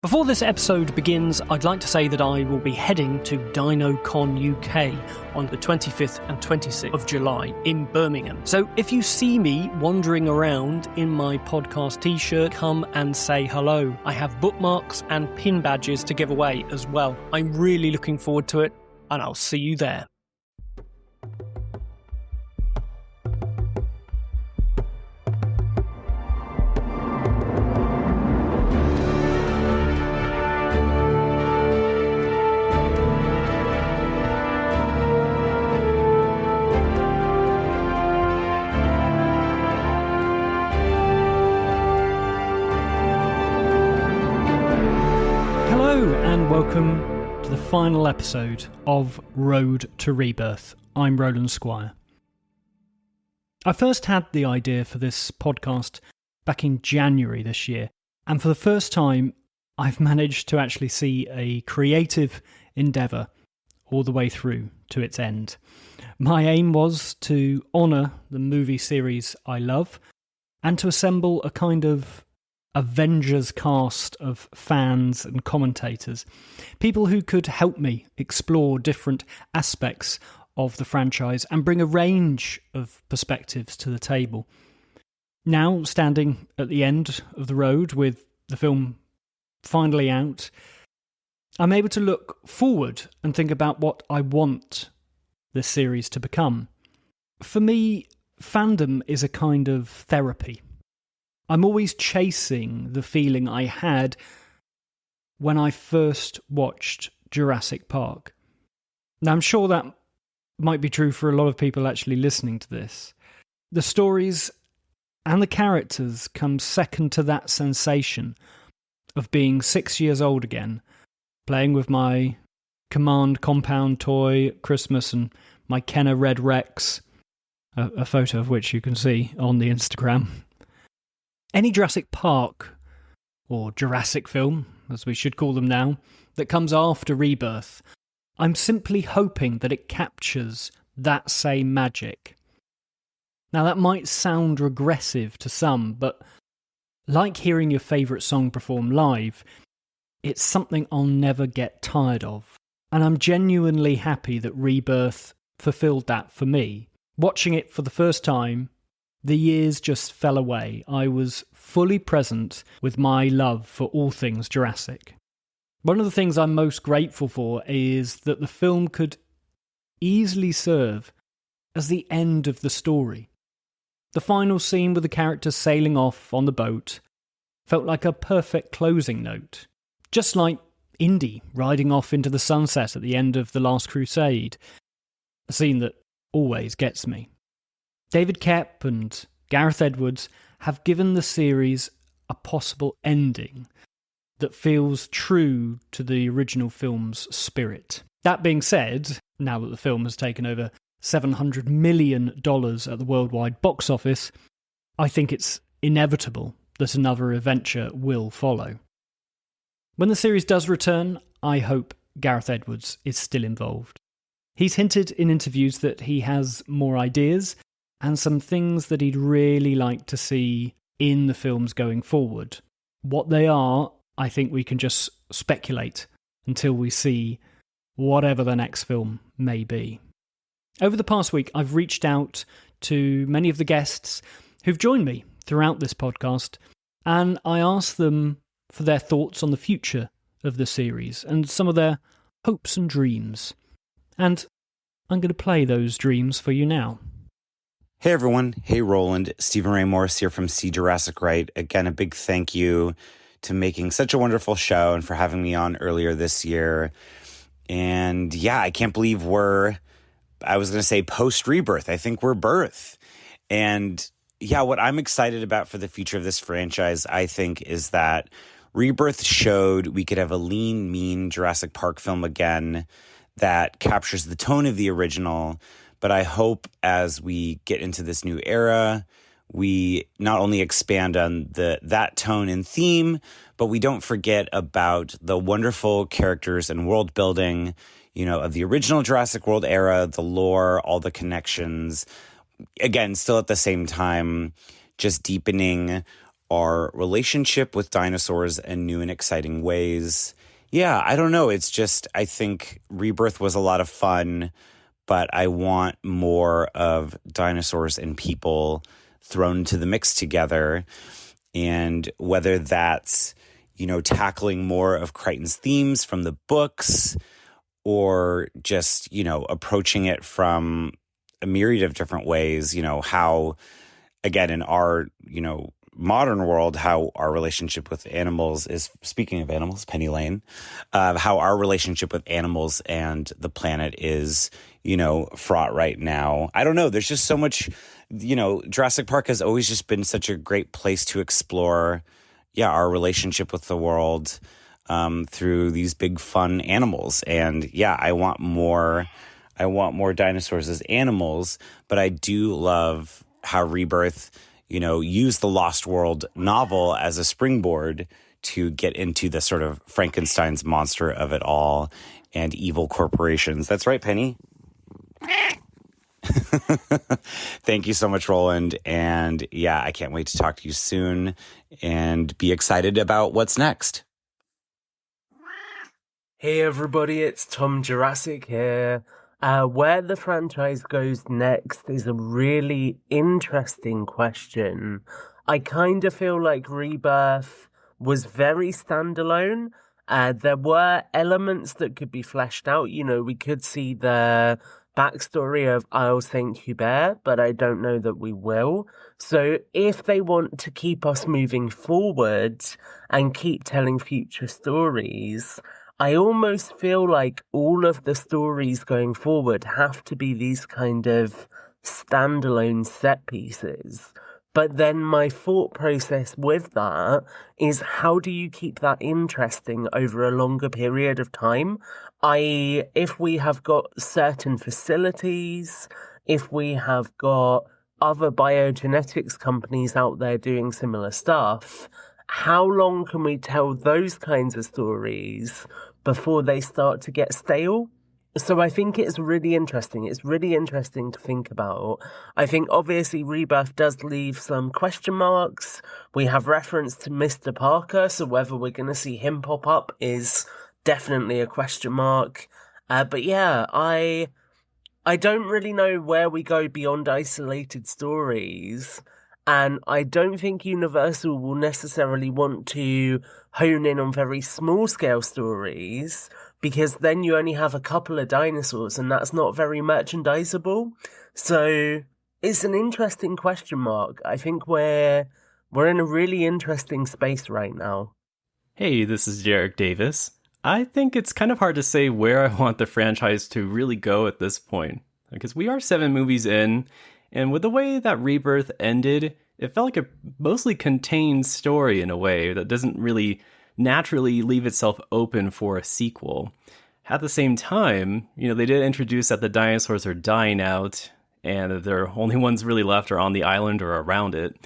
Before this episode begins, I'd like to say that I will be heading to DinoCon UK on the 25th and 26th of July in Birmingham. So if you see me wandering around in my podcast t-shirt, come and say hello. I have bookmarks and pin badges to give away as well. I'm really looking forward to it, and I'll see you there. Welcome to the final episode of Road to Rebirth. I'm Roland Squire. I first had the idea for this podcast back in January this year, and for the first time I've managed to actually see a creative endeavour all the way through to its end. My aim was to honour the movie series I love and to assemble a kind of Avengers cast of fans and commentators, people who could help me explore different aspects of the franchise and bring a range of perspectives to the table. Now, standing at the end of the road with the film finally out, I'm able to look forward and think about what I want this series to become. For me, fandom is a kind of therapy. I'm always chasing the feeling I had when I first watched Jurassic Park. Now, I'm sure that might be true for a lot of people actually listening to this. The stories and the characters come second to that sensation of being 6 years old again, playing with my Command compound toy at Christmas and my Kenner Red Rex, a photo of which you can see on the Instagram. Any Jurassic Park, or Jurassic film, as we should call them now, that comes after Rebirth, I'm simply hoping that it captures that same magic. Now that might sound regressive to some, but like hearing your favourite song performed live, it's something I'll never get tired of. And I'm genuinely happy that Rebirth fulfilled that for me. Watching it for the first time, the years just fell away. I was fully present with my love for all things Jurassic. One of the things I'm most grateful for is that the film could easily serve as the end of the story. The final scene with the characters sailing off on the boat felt like a perfect closing note. Just like Indy riding off into the sunset at the end of The Last Crusade, a scene that always gets me. David Koepp and Gareth Edwards have given the series a possible ending that feels true to the original film's spirit. That being said, now that the film has taken over $700 million at the worldwide box office, I think it's inevitable that another adventure will follow. When the series does return, I hope Gareth Edwards is still involved. He's hinted in interviews that he has more ideas and some things that he'd really like to see in the films going forward. What they are, I think we can just speculate until we see whatever the next film may be. Over the past week, I've reached out to many of the guests who've joined me throughout this podcast, and I asked them for their thoughts on the future of the series and some of their hopes and dreams. And I'm going to play those dreams for you now. Hey everyone, hey Roland, Stephen Ray Morris here from See Jurassic Right. Again, a big thank you to making such a wonderful show and for having me on earlier this year. And yeah, I can't believe I was going to say post-Rebirth. I think we're birth. And yeah, what I'm excited about for the future of this franchise, I think, is that Rebirth showed we could have a lean, mean Jurassic Park film again that captures the tone of the original. But I hope as we get into this new era, we not only expand on that tone and theme, but we don't forget about the wonderful characters and world building, of the original Jurassic World era, the lore, all the connections. Again, still at the same time, just deepening our relationship with dinosaurs in new and exciting ways. Yeah, I don't know. It's just, I think Rebirth was a lot of fun, but I want more of dinosaurs and people thrown into the mix together. And whether that's, tackling more of Crichton's themes from the books, or just, approaching it from a myriad of different ways, how, again, in our, modern world, how our relationship with animals is, speaking of animals, Penny Lane, how our relationship with animals and the planet is, fraught right now. I don't know. There's just so much, Jurassic Park has always just been such a great place to explore, our relationship with the world through these big fun animals. And I want more dinosaurs as animals, but I do love how Rebirth, used the Lost World novel as a springboard to get into the sort of Frankenstein's monster of it all and evil corporations. That's right, Penny. Thank you so much, Roland. And I can't wait to talk to you soon and be excited about what's next. Hey everybody, it's Tom Jurassic here. Where the franchise goes next is a really interesting question. I kind of feel like Rebirth was very standalone. There were elements that could be fleshed out. We could see the backstory of Isle Saint Hubert, but I don't know that we will. So if they want to keep us moving forward and keep telling future stories, I almost feel like all of the stories going forward have to be these kind of standalone set pieces. But then my thought process with that is, how do you keep that interesting over a longer period of time? If we have got certain facilities, if we have got other biogenetics companies out there doing similar stuff, how long can we tell those kinds of stories before they start to get stale? So I think it's really interesting. It's really interesting to think about. I think obviously Rebirth does leave some question marks. We have reference to Mr. Parker, so whether we're going to see him pop up is definitely a question mark. But I don't really know where we go beyond isolated stories. And I don't think Universal will necessarily want to hone in on very small-scale stories, because then you only have a couple of dinosaurs, and that's not very merchandisable. So it's an interesting question mark. I think we're in a really interesting space right now. Hey, this is Jarek Davis. I think it's kind of hard to say where I want the franchise to really go at this point, because we are 7 movies in, and with the way that Rebirth ended, it felt like a mostly contained story in a way that doesn't really naturally leave itself open for a sequel. At the same time, they did introduce that the dinosaurs are dying out, and the only ones really left are on the island or around it.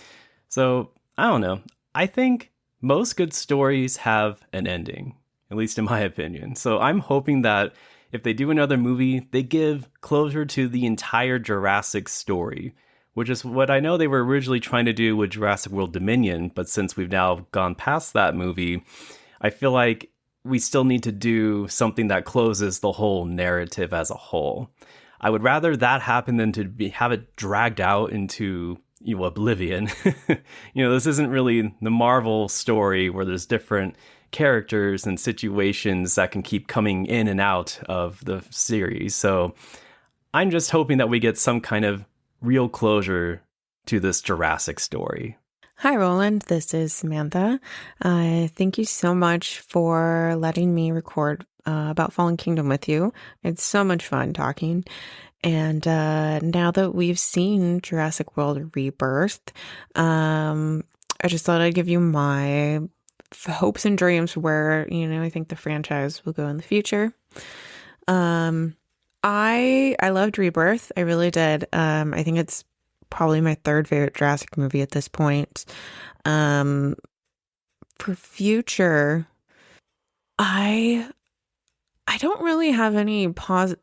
So, I don't know. I think most good stories have an ending, at least in my opinion. So I'm hoping that if they do another movie, they give closure to the entire Jurassic story, which is what I know they were originally trying to do with Jurassic World Dominion, but since we've now gone past that movie, I feel like we still need to do something that closes the whole narrative as a whole. I would rather that happen than to have it dragged out into oblivion. This isn't really the Marvel story where there's different characters and situations that can keep coming in and out of the series. So I'm just hoping that we get some kind of real closure to this Jurassic story. Hi, Roland. This is Samantha. Thank you so much for letting me record about Fallen Kingdom with you. It's so much fun talking. And now that we've seen Jurassic World Rebirth, I just thought I'd give you my hopes and dreams for where, I think the franchise will go in the future. I loved Rebirth. I really did. I think it's probably my third favorite Jurassic movie at this point. For future, I don't really have any hard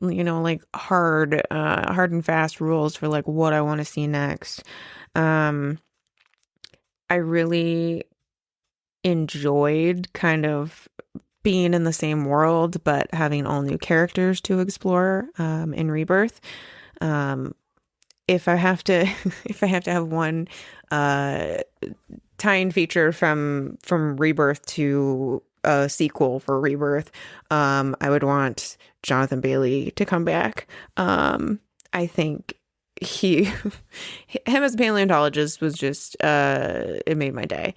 and fast rules for like what I want to see next. I I really enjoyed kind of being in the same world, but having all new characters to explore in Rebirth. If I have to, if I have to have one tie-in feature from Rebirth to a sequel for Rebirth, I would want Jonathan Bailey to come back. I think him as a paleontologist was just it made my day.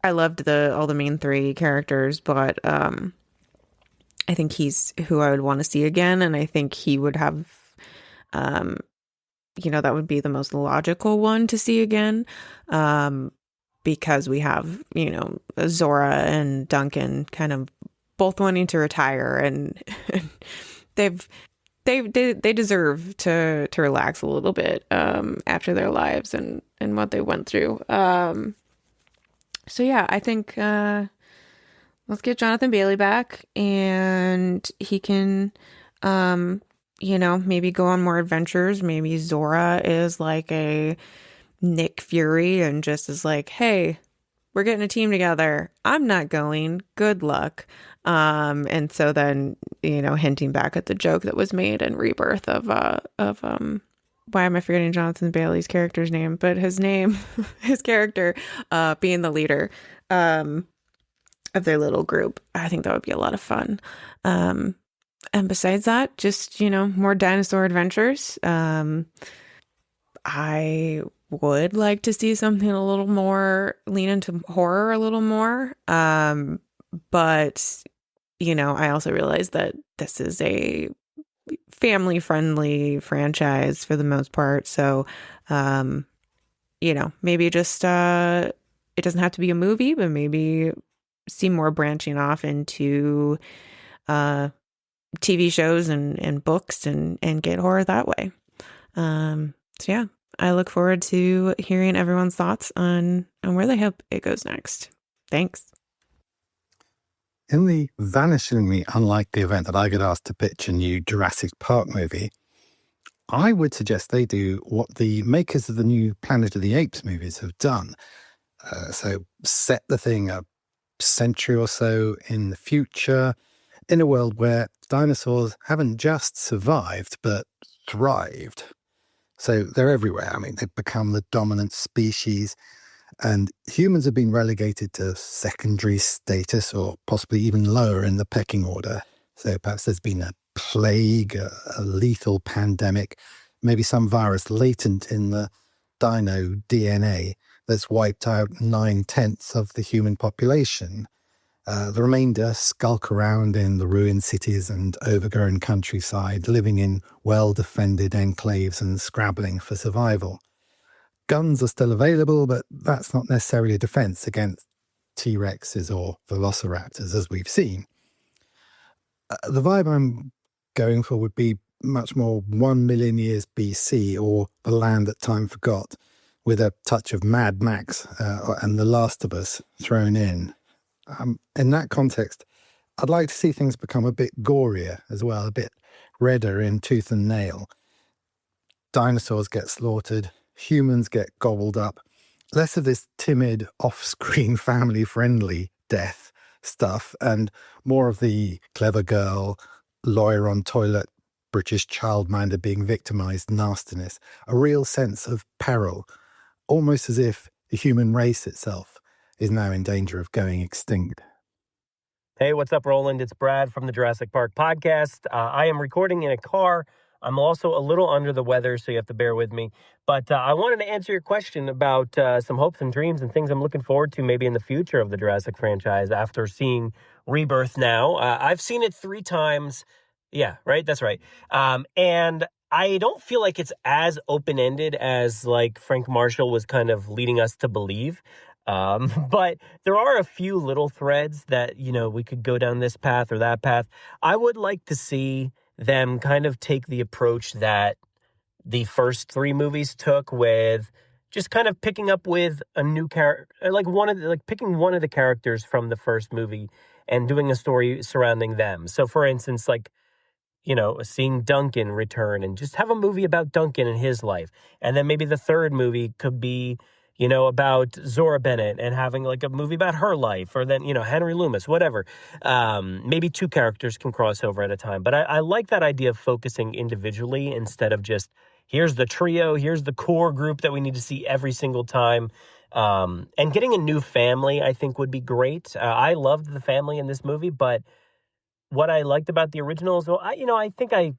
I loved all the main three characters, but I think he's who I would want to see again, and I think he would have that would be the most logical one to see again, because we have Zora and Duncan kind of both wanting to retire, and they deserve to relax a little bit after their lives and what they went through. So yeah, I think let's get Jonathan Bailey back, and he can maybe go on more adventures. Maybe Zora is like a Nick Fury and just is like, hey, we're getting a team together. I'm not going. Good luck. And so then, hinting back at the joke that was made in Rebirth of why am I forgetting Jonathan Bailey's character's name? But his character, being the leader, of their little group. I think that would be a lot of fun. And besides that, just, more dinosaur adventures. I would like to see something a little more, lean into horror a little more. But, I also realize that this is a family-friendly franchise for the most part. So, maybe just, it doesn't have to be a movie, but maybe see more branching off into TV shows and books and get horror that way. So yeah, I look forward to hearing everyone's thoughts on where they hope it goes next. Thanks. In the vanishingly unlikely event that I get asked to pitch a new Jurassic Park movie, I would suggest they do what the makers of the new Planet of the Apes movies have done. So set the thing a century or so in the future, in a world where dinosaurs haven't just survived, but thrived. So they're everywhere. I mean, they've become the dominant species, and humans have been relegated to secondary status or possibly even lower in the pecking order. So perhaps there's been a plague, a lethal pandemic, maybe some virus latent in the dino DNA that's wiped out 9/10 of the human population. The remainder skulk around in the ruined cities and overgrown countryside, living in well-defended enclaves and scrabbling for survival. Guns are still available, but that's not necessarily a defense against T-Rexes or velociraptors, as we've seen. The vibe I'm going for would be much more 1 million years BC, or The Land That Time Forgot, with a touch of Mad Max and The Last of Us thrown in. In that context, I'd like to see things become a bit gorier as well, a bit redder in tooth and nail. Dinosaurs get slaughtered, humans get gobbled up. Less of this timid, off-screen, family-friendly death stuff, and more of the clever girl, lawyer on toilet, British childminder being victimized nastiness. A real sense of peril, almost as if the human race itself is now in danger of going extinct. Hey, what's up, Roland? It's Brad from the Jurassic Park podcast. I am recording in a car. I'm also a little under the weather, so you have to bear with me. But I wanted to answer your question about some hopes and dreams and things I'm looking forward to maybe in the future of the Jurassic franchise after seeing Rebirth now. I've seen it 3 times. Yeah, right? That's right. And I don't feel like it's as open-ended as like Frank Marshall was kind of leading us to believe. But there are a few little threads that, we could go down this path or that path. I would like to see them kind of take the approach that the first 3 movies took, with just kind of picking up with a new character, picking one of the characters from the first movie and doing a story surrounding them. So for instance, seeing Duncan return and just have a movie about Duncan and his life. And then maybe the third movie could be, about Zora Bennett and having like a movie about her life, or then, Henry Loomis, whatever. Maybe two characters can cross over at a time. But I like that idea of focusing individually instead of just, here's the trio, here's the core group that we need to see every single time. And getting a new family, I think, would be great. I loved the family in this movie, but what I liked about the original is, I think I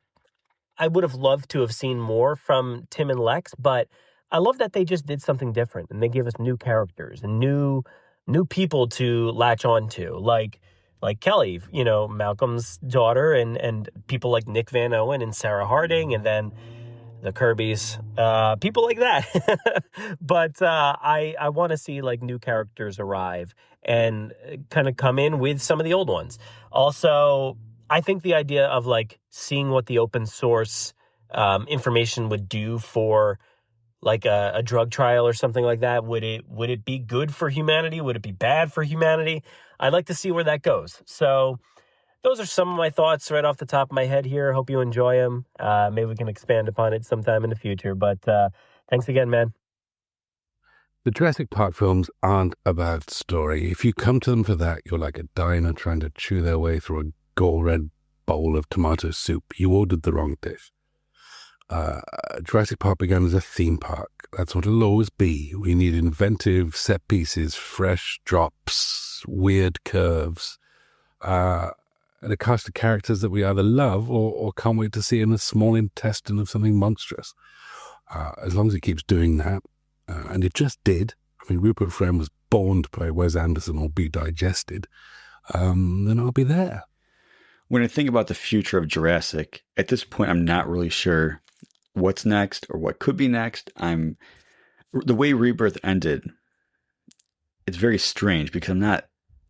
would have loved to have seen more from Tim and Lex, but I love that they just did something different and they gave us new characters and new people to latch on to, like Kelly, Malcolm's daughter, and people like Nick Van Owen and Sarah Harding, and then the Kirbys, people like that. But I want to see like new characters arrive and kind of come in with some of the old ones. Also, I think the idea of like seeing what the open source information would do for like a drug trial or something like that, would it be good for humanity? Would it be bad for humanity? I'd like to see where that goes. So those are some of my thoughts right off the top of my head here. Hope you enjoy them. Maybe we can expand upon it sometime in the future. But thanks again, man. The Jurassic Park films aren't about story. If you come to them for that, you're like a diner trying to chew their way through a gall-red bowl of tomato soup. You ordered the wrong dish. Jurassic Park began as a theme park. That's what it'll always be. We need inventive set pieces, fresh drops, weird curves, and a cast of characters that we either love or can't wait to see in a small intestine of something monstrous. As long as it keeps doing that, and it just did. I mean, Rupert Friend was born to play Wes Anderson or be digested. Then I'll be there. When I think about the future of Jurassic, at this point, I'm not really sure what's next or what could be next. The way Rebirth ended, it's very strange because I'm not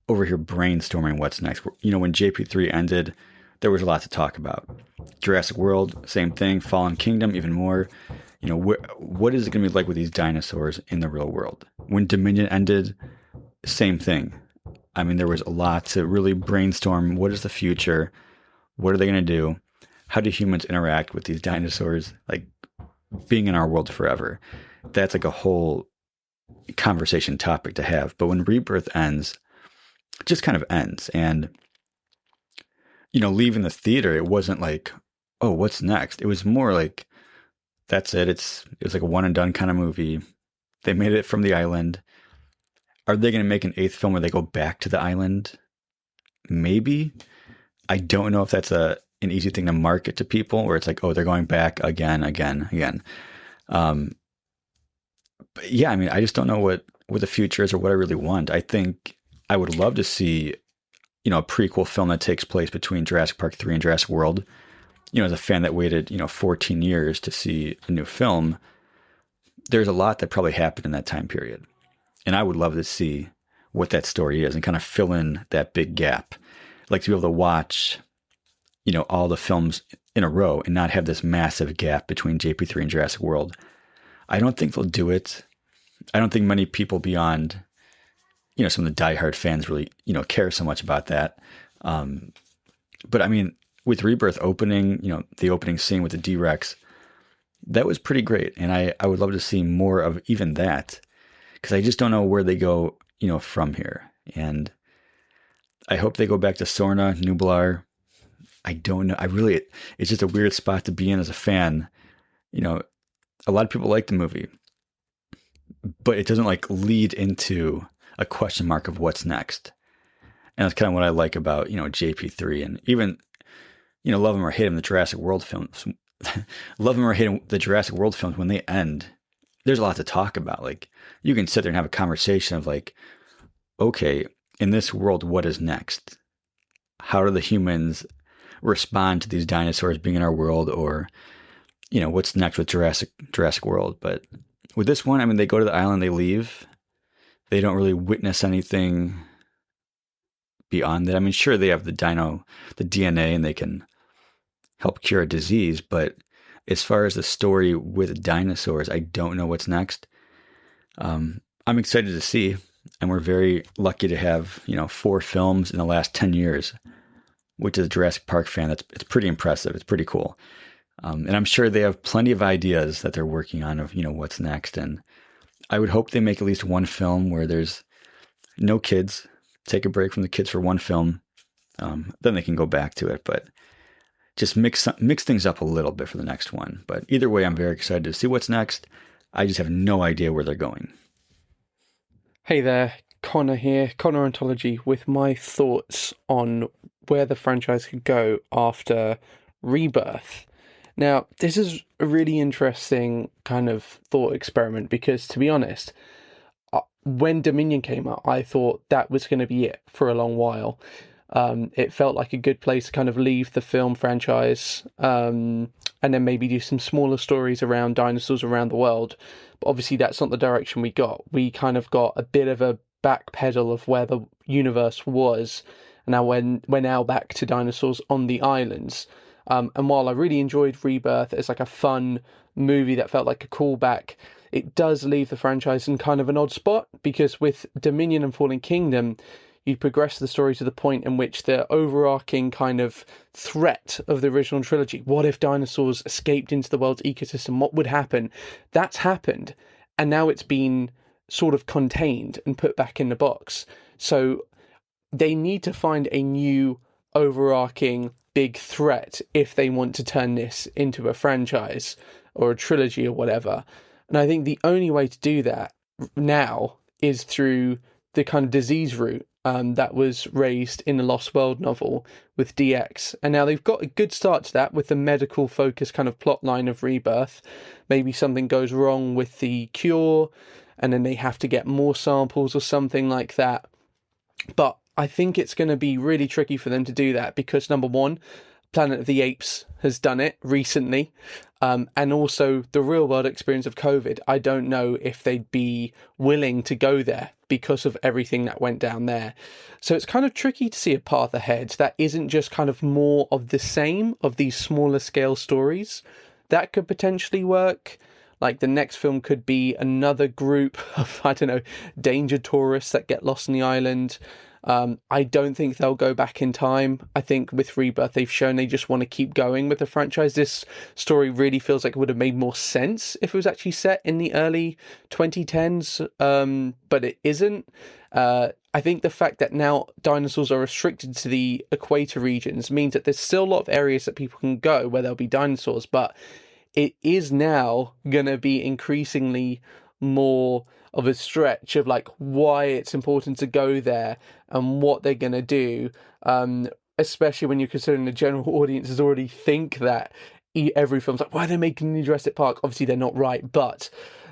over here brainstorming what's next. When JP3 ended, there was a lot to talk about. Jurassic World, same thing. Fallen Kingdom, even more. What is it going to be like with these dinosaurs in the real world? When Dominion ended, same thing. I mean, there was a lot to really brainstorm. What is the future? What are they going to do? How do humans interact with these dinosaurs, like being in our world forever? That's like a whole conversation topic to have. But when Rebirth ends, it just kind of ends. And, leaving the theater, it wasn't like, oh, what's next? It was more like, that's it. It was like a one and done kind of movie. They made it from the island. Are they going to make an 8th film where they go back to the island? Maybe. I don't know if that's an easy thing to market to people, where it's like, oh, they're going back again. But yeah, I mean, I just don't know what the future is or what I really want. I think I would love to see, a prequel film that takes place between Jurassic Park 3 and Jurassic World. As a fan that waited, 14 years to see a new film, there's a lot that probably happened in that time period. And I would love to see what that story is and kind of fill in that big gap. Like to be able to watch, all the films in a row and not have this massive gap between JP3 and Jurassic World. I don't think they'll do it. I don't think many people beyond, some of the diehard fans really, care so much about that. But I mean, with Rebirth opening, the opening scene with the D-Rex, that was pretty great. And I would love to see more of even that, because I just don't know where they go, from here. And I hope they go back to Sorna, Nublar. I don't know. It's just a weird spot to be in as a fan. A lot of people like the movie, but it doesn't like lead into a question mark of what's next. And that's kind of what I like about, JP3 and even, love them or hate them, the Jurassic World films. Love them or hate them, the Jurassic World films, when they end, there's a lot to talk about. Like, you can sit there and have a conversation of like, okay, in this world, what is next? How do the humans respond to these dinosaurs being in our world? Or, what's next with Jurassic World? But with this one, I mean, they go to the island, they leave. They don't really witness anything beyond that. I mean, sure, they have the DNA, and they can help cure a disease. But as far as the story with dinosaurs, I don't know what's next. I'm excited to see, and we're very lucky to have 4 films in the last 10 years, which is a Jurassic Park fan. It's pretty impressive. It's pretty cool, and I'm sure they have plenty of ideas that they're working on of what's next. And I would hope they make at least one film where there's no kids, take a break from the kids for one film. Then they can go back to it, but just mix things up a little bit for the next one. But either way, I'm very excited to see what's next. I just have no idea where they're going. Hey there, Connor here, Connor Ontology, with my thoughts on where the franchise could go after Rebirth. Now, this is a really interesting kind of thought experiment because, to be honest, when Dominion came out, I thought that was going to be it for a long while. It felt like a good place to kind of leave the film franchise and then maybe do some smaller stories around dinosaurs around the world. But obviously that's not the direction we got. We kind of got a bit of a backpedal of where the universe was. And now we're now back to dinosaurs on the islands. And while I really enjoyed Rebirth as like a fun movie that felt like a callback, it does leave the franchise in kind of an odd spot because with Dominion and Fallen Kingdom, you progress the story to the point in which the overarching kind of threat of the original trilogy, what if dinosaurs escaped into the world's ecosystem, what would happen? That's happened. And now it's been sort of contained and put back in the box. So they need to find a new overarching big threat if they want to turn this into a franchise or a trilogy or whatever. And I think the only way to do that now is through the kind of disease route that was raised in the Lost World novel with DX. And now they've got a good start to that with the medical focus kind of plot line of Rebirth. Maybe something goes wrong with the cure and then they have to get more samples or something like that. But I think it's going to be really tricky for them to do that because, number one, Planet of the Apes has done it recently. And also the real world experience of COVID. I don't know if they'd be willing to go there because of everything that went down there. So it's kind of tricky to see a path ahead that isn't just kind of more of the same of these smaller scale stories. That could potentially work. Like the next film could be another group of, I don't know, danger tourists that get lost on the island. I don't think they'll go back in time. I think with Rebirth, they've shown they just want to keep going with the franchise. This story really feels like it would have made more sense if it was actually set in the early 2010s, but it isn't. I think the fact that now dinosaurs are restricted to the equator regions means that there's still a lot of areas that people can go where there'll be dinosaurs, but it is now going to be increasingly more of a stretch of like why it's important to go there and what they're going to do, especially when you're considering the general audiences already think that every film's like, why are they making a new Jurassic Park? Obviously they're not right, but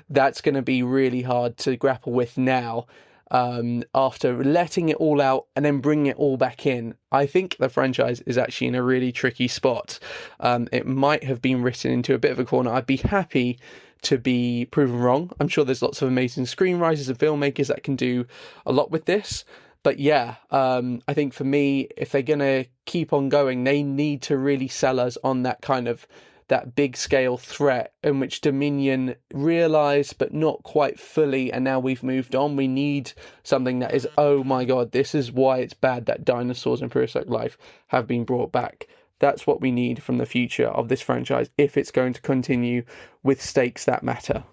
that's going to be really hard to grapple with now after letting it all out and then bringing it all back in. I think the franchise is actually in a really tricky spot. It might have been written into a bit of a corner. I'd be happy to be proven wrong. I'm sure there's lots of amazing screenwriters and filmmakers that can do a lot with this. But yeah, I think for me, if they're going to keep on going, they need to really sell us on that kind of that big scale threat in which Dominion realised, but not quite fully. And now we've moved on. We need something that is, oh my God, this is why it's bad that dinosaurs in prehistoric life have been brought back. That's what we need from the future of this franchise if it's going to continue with stakes that matter.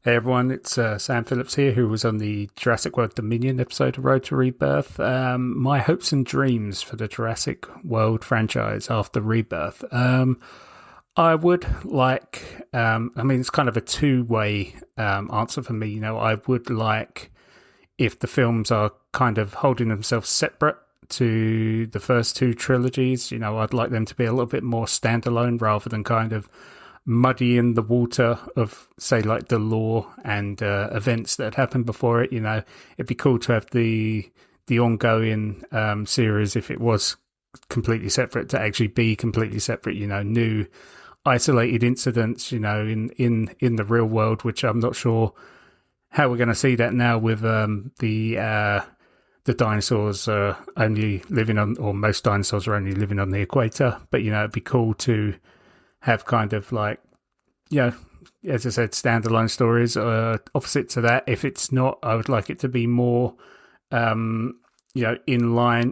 Hey everyone, it's Sam Phillips here, who was on the Jurassic World Dominion episode of Road to Rebirth. My hopes and dreams for the Jurassic World franchise after Rebirth. I would like, it's kind of a two-way answer for me. You know, I would like if the films are kind of holding themselves separate to the first two trilogies. You know, I'd like them to be a little bit more standalone rather than kind of muddying the water of, say, like the lore and events that had happened before it. You know, it'd be cool to have the ongoing series, if it was completely separate, to actually be completely separate. You know, new isolated incidents, you know, in the real world, which I'm not sure how we're going to see that now with the dinosaurs only living on, or most dinosaurs are only living on the equator. But, you know, it'd be cool to have kind of like, you know, as I said, standalone stories. Opposite to that, if it's not, I would like it to be more, you know,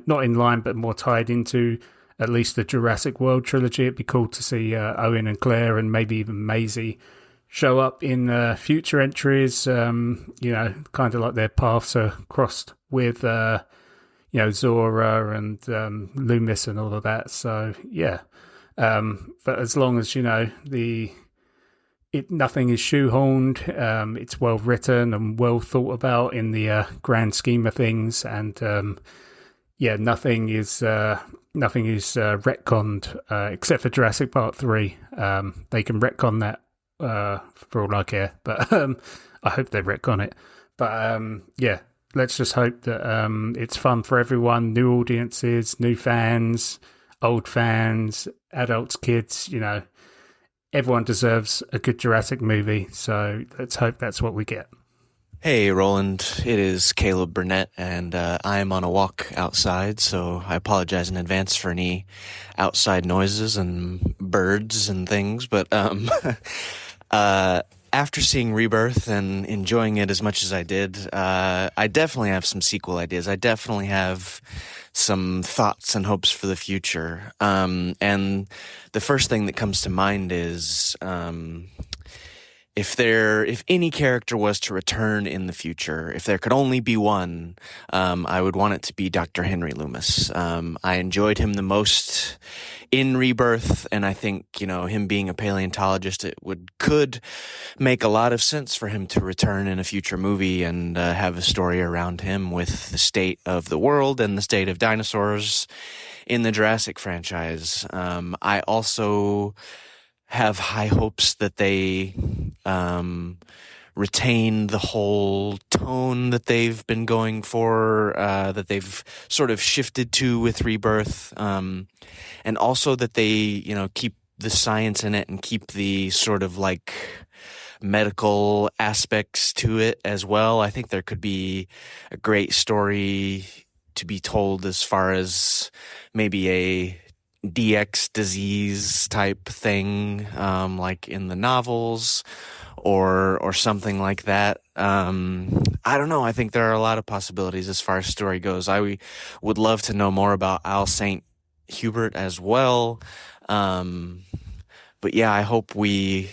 not in line, but more tied into at least the Jurassic World trilogy. It'd be cool to see Owen and Claire and maybe even Maisie show up in future entries, kind of like their paths are crossed with, Zora and Loomis and all of that. So, yeah. But as long as, nothing is shoehorned, it's well written and well thought about in the grand scheme of things, and nothing is retconned except for Jurassic Park 3. They can retcon that for all I care, but I hope they retcon it. But let's just hope that it's fun for everyone, new audiences, new fans, old fans, adults, kids, everyone deserves a good Jurassic movie, so let's hope that's what we get. Hey, Roland. It is Caleb Burnett, and I am on a walk outside, so I apologize in advance for any outside noises and birds and things. But after seeing Rebirth and enjoying it as much as I did, I definitely have some sequel ideas. I definitely have some thoughts and hopes for the future. And the first thing that comes to mind is if any character was to return in the future, if there could only be one, I would want it to be Dr. Henry Loomis. I enjoyed him the most in Rebirth, and I think, him being a paleontologist, could make a lot of sense for him to return in a future movie and have a story around him with the state of the world and the state of dinosaurs in the Jurassic franchise. I also have high hopes that they retain the whole tone that they've been going for, that they've sort of shifted to with Rebirth, and also that they, keep the science in it and keep the sort of like medical aspects to it as well. I think there could be a great story to be told as far as maybe a DX disease type thing, like in the novels or something like that. I don't know. I think there are a lot of possibilities as far as story goes. I would love to know more about Al St. Hubert as well. But yeah, I hope we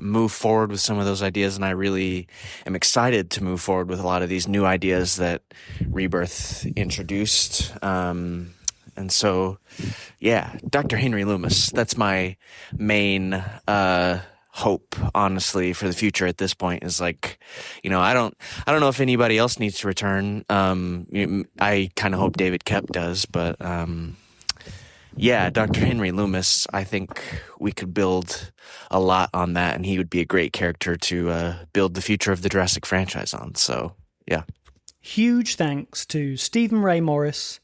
move forward with some of those ideas, and I really am excited to move forward with a lot of these new ideas that Rebirth introduced. And so, yeah, Dr. Henry Loomis, that's my main hope, honestly, for the future at this point, is like, I don't know if anybody else needs to return. I kind of hope David Koepp does, but yeah, Dr. Henry Loomis, I think we could build a lot on that, and he would be a great character to build the future of the Jurassic franchise on. So, yeah. Huge thanks to Stephen Ray Morris,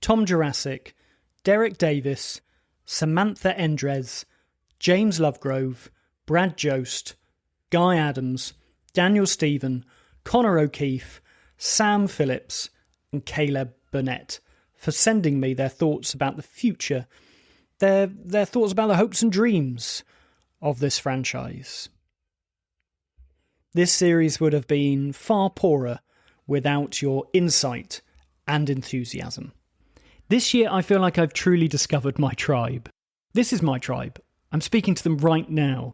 Tom Jurassic, Derek Davis, Samantha Endres, James Lovegrove, Brad Jost, Guy Adams, Daniel Stephen, Connor O'Keefe, Sam Phillips, and Caleb Burnett for sending me their thoughts about the future, their thoughts about the hopes and dreams of this franchise. This series would have been far poorer without your insight and enthusiasm. This year, I feel like I've truly discovered my tribe. This is my tribe. I'm speaking to them right now,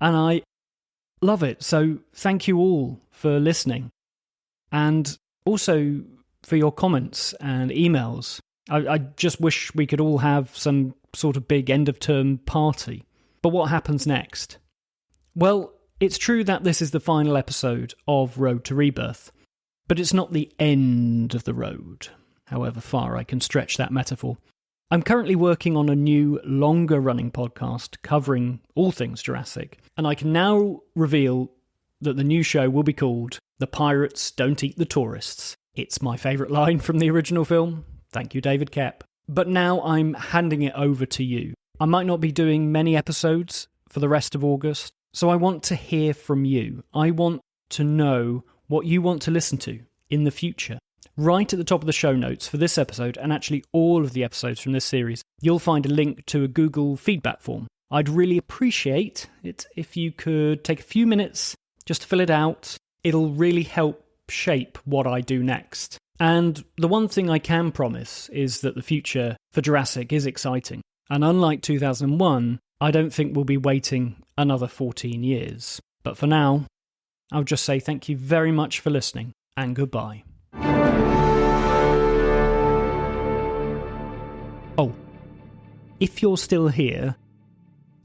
and I love it. So thank you all for listening, and also for your comments and emails. I just wish we could all have some sort of big end-of-term party. But what happens next? Well, it's true that this is the final episode of Road to Rebirth, but it's not the end of the road, however far I can stretch that metaphor. I'm currently working on a new, longer-running podcast covering all things Jurassic, and I can now reveal that the new show will be called The Pirates Don't Eat the Tourists. It's my favourite line from the original film. Thank you, David Koepp. But now I'm handing it over to you. I might not be doing many episodes for the rest of August, so I want to hear from you. I want to know what you want to listen to in the future. Right at the top of the show notes for this episode, and actually all of the episodes from this series, you'll find a link to a Google feedback form. I'd really appreciate it if you could take a few minutes just to fill it out. It'll really help shape what I do next. And the one thing I can promise is that the future for Jurassic is exciting. And unlike 2001, I don't think we'll be waiting another 14 years. But for now, I'll just say thank you very much for listening, and goodbye. Oh, if you're still here,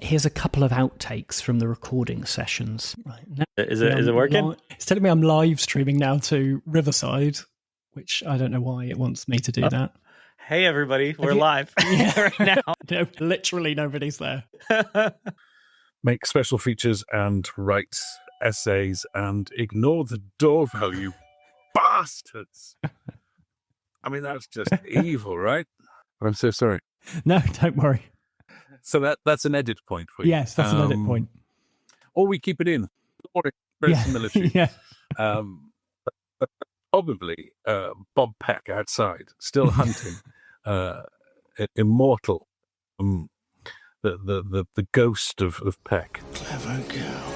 here's a couple of outtakes from the recording sessions. Right, now, Is it working? It's telling me I'm live streaming now to Riverside, which I don't know why it wants me to do that. Hey, everybody, we're live right now. No, literally nobody's there. Make special features and write essays and ignore the doorbell, you bastards. I mean, that's just evil, right? I'm so sorry. No, don't worry. So that's an edit point for you. Yes, that's an edit point. Or we keep it in. Or military. Yeah. Probably Bob Peck outside, still hunting, immortal, the ghost of Peck. Clever girl.